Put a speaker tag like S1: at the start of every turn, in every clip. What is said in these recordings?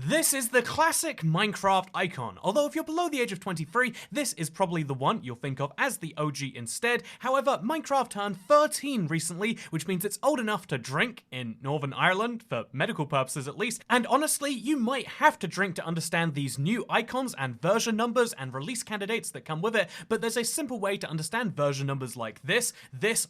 S1: This is the classic Minecraft icon, although if you're below the age of 23, this is probably the one you'll think of as the OG instead. However, Minecraft turned 13 recently, which means it's old enough to drink in Northern Ireland, for medical purposes at least, and honestly, you might have to drink to understand these new icons and version numbers and release candidates that come with it, but there's a simple way to understand version numbers like this,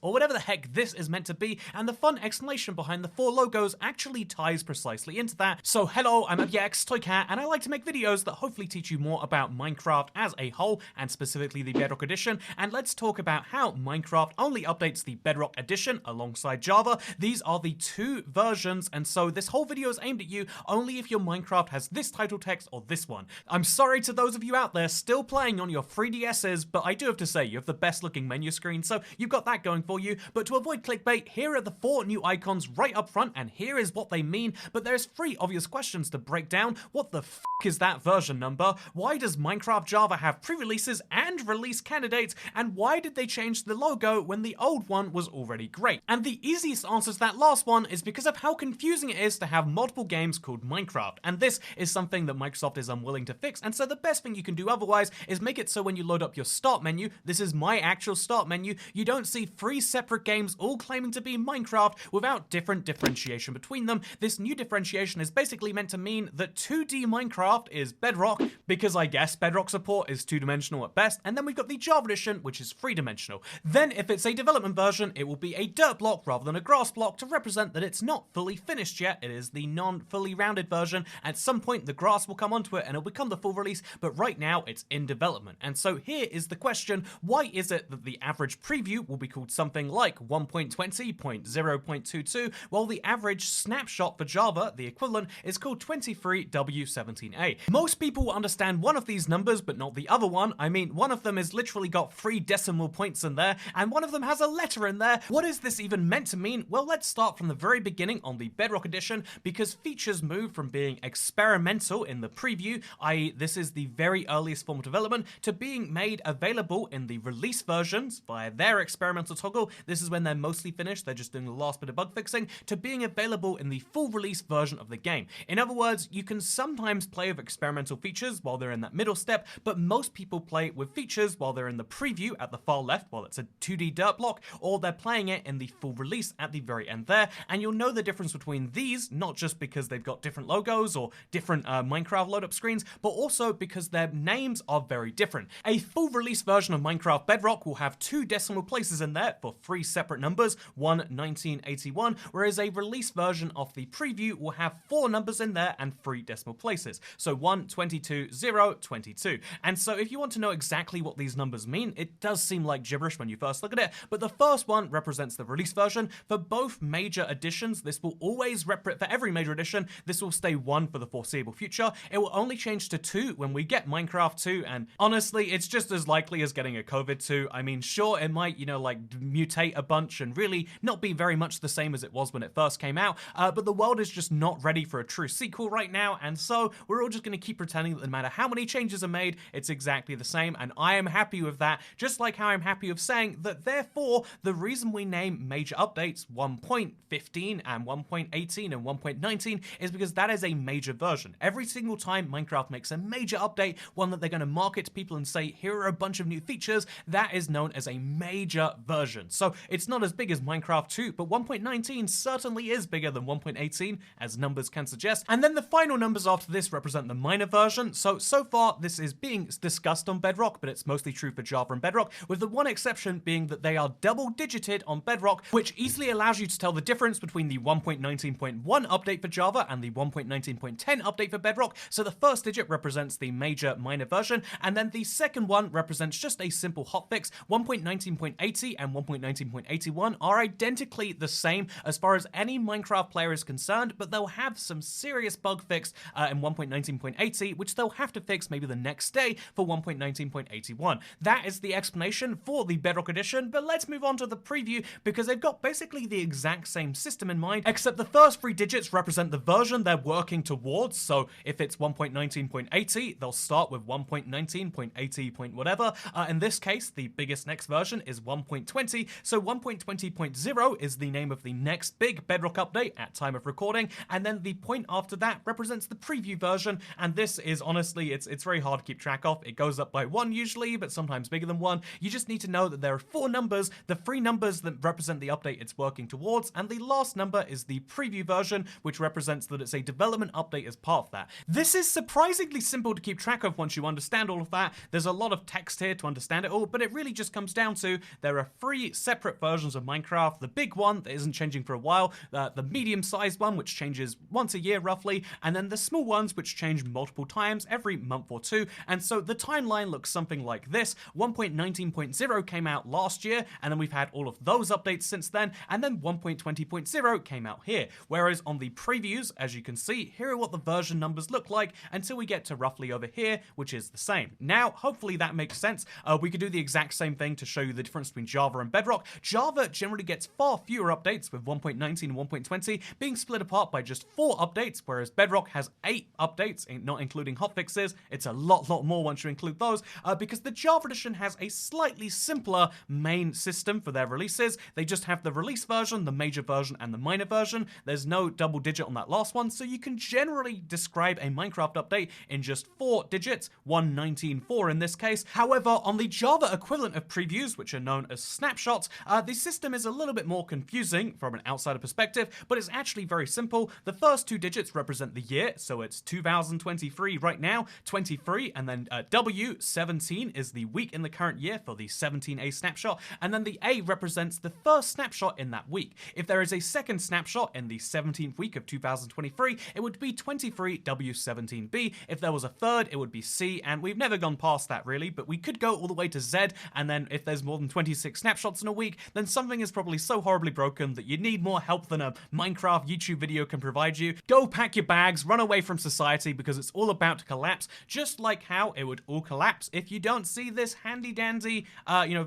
S1: or whatever the heck this is meant to be, and the fun explanation behind the 4 logos actually ties precisely into that. So hello, I'm Toycat, and I like to make videos that hopefully teach you more about Minecraft as a whole, and specifically the Bedrock Edition, and let's talk about how Minecraft only updates the Bedrock Edition alongside Java. These are the 2 versions, and so this whole video is aimed at you only if your Minecraft has this title text or this one. I'm sorry to those of you out there still playing on your 3DSs, but I do have to say, you have the best looking menu screen, so you've got that going for you. But to avoid clickbait, here are the 4 new icons right up front, and here is what they mean, but there's 3 obvious questions to break down. What the f is that version number? Why does Minecraft Java have pre-releases and release candidates? And why did they change the logo when the old one was already great? And the easiest answer to that last one is because of how confusing it is to have multiple games called Minecraft. And this is something that Microsoft is unwilling to fix, and so the best thing you can do otherwise is make it so when you load up your start menu, this is my actual start menu, you don't see 3 separate games all claiming to be Minecraft without different differentiation between them. This new differentiation is basically meant to mean that 2D Minecraft is Bedrock, because I guess Bedrock support is 2-dimensional at best, and then we've got the Java edition, which is 3-dimensional. Then if it's a development version, it will be a dirt block rather than a grass block to represent that it's not fully finished yet. It is the non-fully rounded version. At some point the grass will come onto it and it'll become the full release, but right now it's in development. And so here is the question: why is it that the average preview will be called something like 1.20.0.22 while the average snapshot for Java, the equivalent, is called 23W17A? Most people will understand one of these numbers but not the other one. I mean, one of them has literally got 3 decimal points in there and one of them has a letter in there. What is this even meant to mean? Well, let's start from the very beginning on the Bedrock Edition, because features move from being experimental in the preview, i.e. this is the very earliest form of development, to being made available in the release versions via their experimental toggle. This is when they're mostly finished, they're just doing the last bit of bug fixing, to being available in the full release version of the game. In other words, you can sometimes play with experimental features while they're in that middle step, but most people play with features while they're in the preview at the far left, while it's a 2D dirt block, or they're playing it in the full release at the very end there, and you'll know the difference between these, not just because they've got different logos or different Minecraft load-up screens, but also because their names are very different. A full release version of Minecraft Bedrock will have 2 decimal places in there for 3 separate numbers, 1981, whereas a release version of the preview will have 4 numbers in there and 3 decimal places, so 122.0.22. And so if you want to know exactly what these numbers mean, it does seem like gibberish when you first look at it, but the first one represents the release version. For both major editions, this will always for every major edition, this will stay 1 for the foreseeable future. It will only change to 2 when we get Minecraft 2, and honestly, it's just as likely as getting a COVID 2. I mean, sure, it might, like mutate a bunch and really not be very much the same as it was when it first came out, but the world is just not ready for a true sequel right now, and so we're all just going to keep pretending that no matter how many changes are made, it's exactly the same, and I am happy with that, just like how I'm happy with saying that therefore, the reason we name major updates 1.15 and 1.18 and 1.19 is because that is a major version. Every single time Minecraft makes a major update, one that they're going to market to people and say, here are a bunch of new features, that is known as a major version. So it's not as big as Minecraft 2, but 1.19 certainly is bigger than 1.18, as numbers can suggest. And then the final numbers after this represent the minor version. So far, this is being discussed on Bedrock, but it's mostly true for Java and Bedrock, with the one exception being that they are double-digited on Bedrock, which easily allows you to tell the difference between the 1.19.1 update for Java and the 1.19.10 update for Bedrock. So the first digit represents the major minor version, and then the second one represents just a simple hotfix. 1.19.80 and 1.19.81 are identically the same as far as any Minecraft player is concerned, but they'll have some serious bug fix in 1.19.80, which they'll have to fix maybe the next day for 1.19.81. That is the explanation for the Bedrock Edition, but let's move on to the preview, because they've got basically the exact same system in mind, except the first 3 digits represent the version they're working towards. So if it's 1.19.80, they'll start with 1.19.80. whatever. In this case, the biggest next version is 1.20, so 1.20.0 is the name of the next big Bedrock update at time of recording, and then the point after that represents represents the preview version, and this is honestly, it's very hard to keep track of. It goes up by 1 usually, but sometimes bigger than 1. You just need to know that there are 4 numbers, the 3 numbers that represent the update it's working towards, and the last number is the preview version, which represents that it's a development update as part of that. This is surprisingly simple to keep track of once you understand all of that. There's a lot of text here to understand it all, but it really just comes down to there are 3 separate versions of Minecraft. The big one that isn't changing for a while, the medium-sized one, which changes once a year roughly, and then the small ones, which change multiple times every month or 2. And so the timeline looks something like this. 1.19.0 came out last year, and then we've had all of those updates since then, and then 1.20.0 came out here. Whereas on the previews, as you can see, here are what the version numbers look like until we get to roughly over here, which is the same. Now, hopefully that makes sense. We could do the exact same thing to show you the difference between Java and Bedrock. Java generally gets far fewer updates, with 1.19 and 1.20 being split apart by just 4 updates, whereas Bedrock has 8 updates, not including hotfixes. It's a lot more once you include those, because the Java edition has a slightly simpler main system for their releases. They just have the release version, the major version, and the minor version. There's no double digit on that last one, so you can generally describe a Minecraft update in just 4 digits, 1.19.4 in this case. However, on the Java equivalent of previews, which are known as snapshots, the system is a little bit more confusing from an outsider perspective, but it's actually very simple. The first 2 digits represent the year, so it's 2023 right now, 23, and then W17 is the week in the current year for the 17A snapshot, and then the A represents the first snapshot in that week. If there is a second snapshot in the 17th week of 2023, it would be 23W17B. If there was a third, it would be C, and we've never gone past that really, but we could go all the way to Z, and then if there's more than 26 snapshots in a week, then something is probably so horribly broken that you need more help than a Minecraft YouTube video can provide you. Go pack your bags, run away from society, because it's all about to collapse, just like how it would all collapse if you don't see this handy-dandy,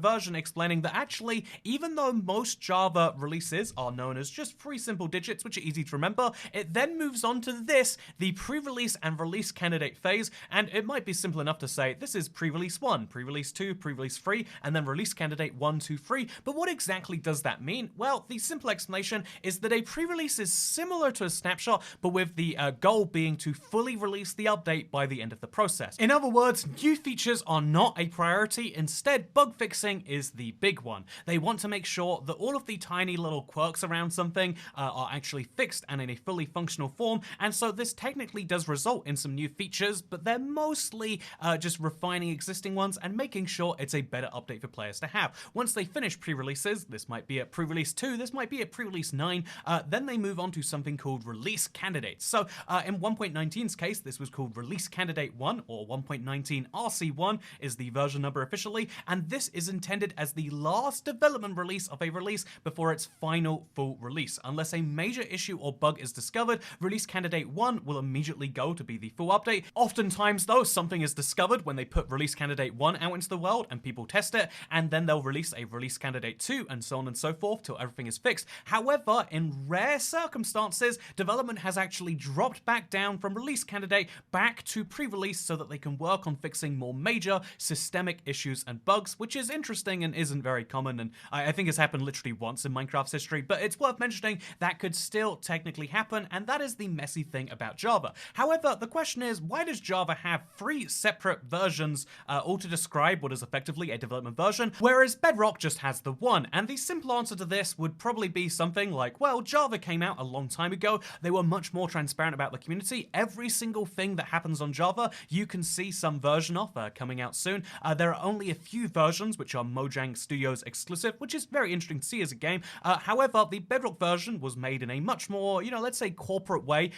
S1: version explaining that actually, even though most Java releases are known as just 3 simple digits, which are easy to remember, it then moves on to this, the pre-release and release candidate phase, and it might be simple enough to say this is pre-release 1, pre-release 2, pre-release 3, and then release candidate 1, 2, 3, but what exactly does that mean? Well, the simple explanation is that a pre-release is similar to a snapshot, but with the goal being to fully release the update by the end of the process. In other words, new features are not a priority, instead bug fixing is the big one. They want to make sure that all of the tiny little quirks around something are actually fixed and in a fully functional form, and so this technically does result in some new features, but they're mostly just refining existing ones and making sure it's a better update for players to have. Once they finish pre-releases, this might be at pre-release 2, this might be at pre-release 9, then they move on to something called release candidates. So in 1.19's case, this was called release candidate 1, or 1.19 RC1 is the version number officially, and this is intended as the last development release of a release before its final full release. Unless a major issue or bug is discovered, release candidate 1 will immediately go to be the full update. Oftentimes though, something is discovered when they put release candidate 1 out into the world and people test it, and then they'll release a release candidate 2 and so on and so forth till everything is fixed. However, in rare circumstances, development has actually dropped back down from release candidate back to pre-release so that they can work on fixing more major systemic issues and bugs, which is interesting and isn't very common, and I think it's happened literally once in Minecraft's history, but it's worth mentioning that could still technically happen, and that is the messy thing about Java. However, the question is, why does Java have 3 separate versions all to describe what is effectively a development version, whereas Bedrock just has the one? And the simple answer to this would probably be something like, well, Java came out a long time ago, they were much more transparent about the community. Every single thing that happens on Java, you can see some version of coming out soon. There are only a few versions which are Mojang Studios exclusive, which is very interesting to see as a game. However, the Bedrock version was made in a much more, let's say corporate way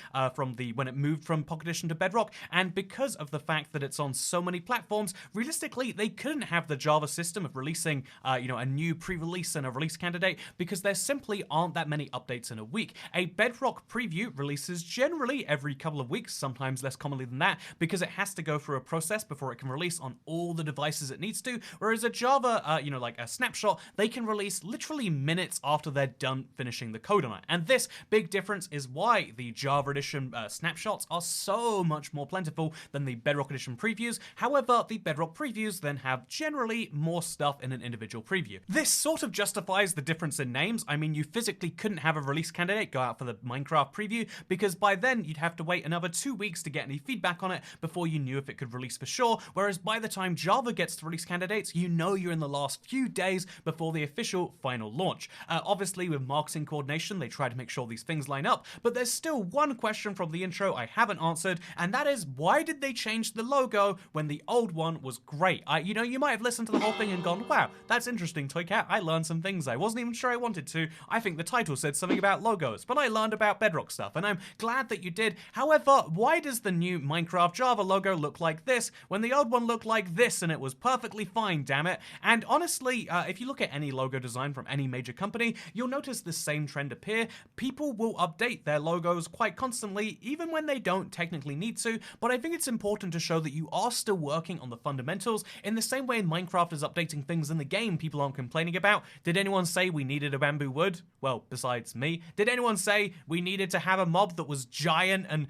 S1: when it moved from Pocket Edition to Bedrock, and because of the fact that it's on so many platforms, realistically, they couldn't have the Java system of releasing, a new pre-release and a release candidate, because there simply aren't that many updates in a week. A Bedrock preview releases generally every couple of weeks, sometimes less commonly than that, because it has to go through a process before it can release on all the devices it needs to, whereas a Java, like a snapshot, they can release literally minutes after they're done finishing the code on it. And this big difference is why the Java Edition snapshots are so much more plentiful than the Bedrock Edition previews. However, the Bedrock previews then have generally more stuff in an individual preview. This sort of justifies the difference in names. I mean, you physically couldn't have a release candidate go out for the Minecraft preview, because by then you'd have to wait another 2 weeks to get any feedback on it before you knew if it could release for sure, whereas by the time Java gets to release candidates, you know you're in the last few days before the official final launch. Obviously, with marketing coordination, they try to make sure these things line up, but there's still one question from the intro I haven't answered, and that is, why did they change the logo when the old one was great? You know, you might have listened to the whole thing and gone, wow, that's interesting, Toycat, I learned some things I wasn't even sure I wanted to. I think the title said something about logos, but I learned about Bedrock stuff, and I'm glad that you did. However, why does the new Minecraft Java logo look like this when the old one looked like this and it was perfectly fine, damn it? And honestly, if you look at any logo design from any major company, you'll notice the same trend appear. People will update their logos quite constantly, even when they don't technically need to, but I think it's important to show that you are still working on the fundamentals in the same way Minecraft is updating things in the game people aren't complaining about. Did anyone say we needed a bamboo wood? Well, besides me. Did anyone say we needed to have a mob that was giant and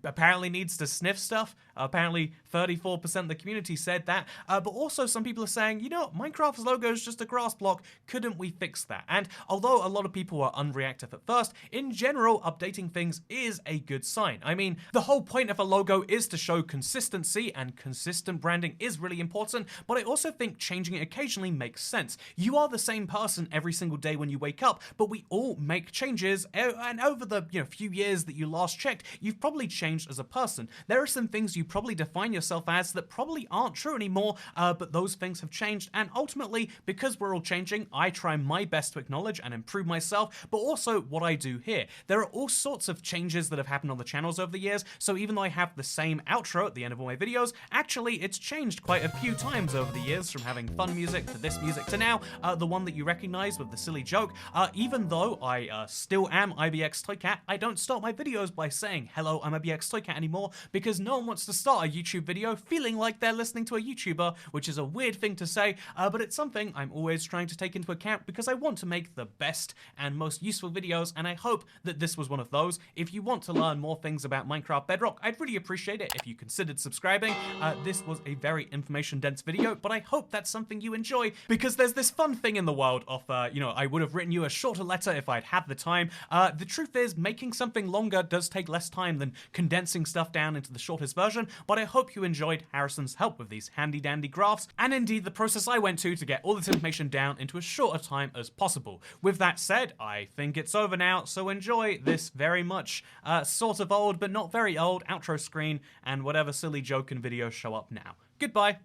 S1: apparently needs to sniff stuff? Apparently 34% of the community said that, but also some people are saying, you know, Minecraft's logo is just a grass block, couldn't we fix that? And although a lot of people were unreactive at first, in general, updating things is a good sign. I mean, the whole point of a logo is to show consistency, and consistent branding is really important, but I also think changing it occasionally makes sense. You are the same person every single day when you wake up, but we all make changes, and over the few years that you last checked, you've probably changed as a person. There are some things you probably define yourself as that probably aren't true anymore, but those things have changed, and ultimately, because we're all changing, I try my best to acknowledge and improve myself, but also what I do here. There are all sorts of changes that have happened on the channels over the years, so even though I have the same outro at the end of all my videos, actually it's changed quite a few times over the years, from having fun music to this music to now, the one that you recognize with the silly joke. Even though I still am IBX Toycat, I don't start my videos by saying, hello, I'm IBX Toycat anymore, because no one wants to start a YouTube video feeling like they're listening to a YouTuber, which is a weird thing to say, but it's something I'm always trying to take into account because I want to make the best and most useful videos, and I hope that this was one of those. If you want to learn more things about Minecraft Bedrock, I'd really appreciate it if you considered subscribing. This was a very information-dense video, but I hope that's something you enjoy, because there's this fun thing in the world of, I would have written you a shorter letter if I'd had the time. The truth is, making something longer does take less time than condensing stuff down into the shortest version, but I hope you enjoyed Harrison's help with these handy-dandy graphs, and indeed the process I went to get all this information down into as short a time as possible. With that said, I think it's over now, so enjoy this very much sort of old but not very old outro screen and whatever silly joke and videos show up now. Goodbye.